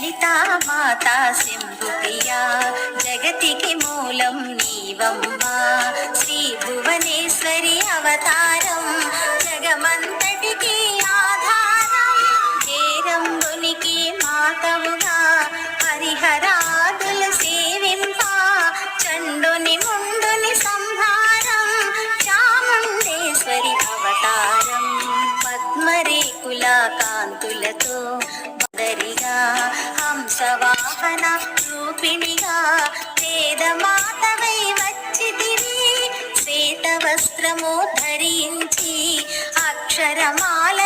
లలితా మాతా శంభుప్రియా జగతికి మూలం నీవమ్మా శ్రీ భువనేశ్వరి అవతారం జగమంతటికి ఆధారం హేరంబునికి మాతవుగా హరిహరాదుల సేవింప చండుని ముండుని సంహారం చాముండేశ్వరి అవతారం పద్మరేకుల కాంతులతో దరిగా హంసవాహన రూపిణిగా వేదమాతవై వచ్చితివి శ్వేత వస్త్రము ధరించి అక్షరమాల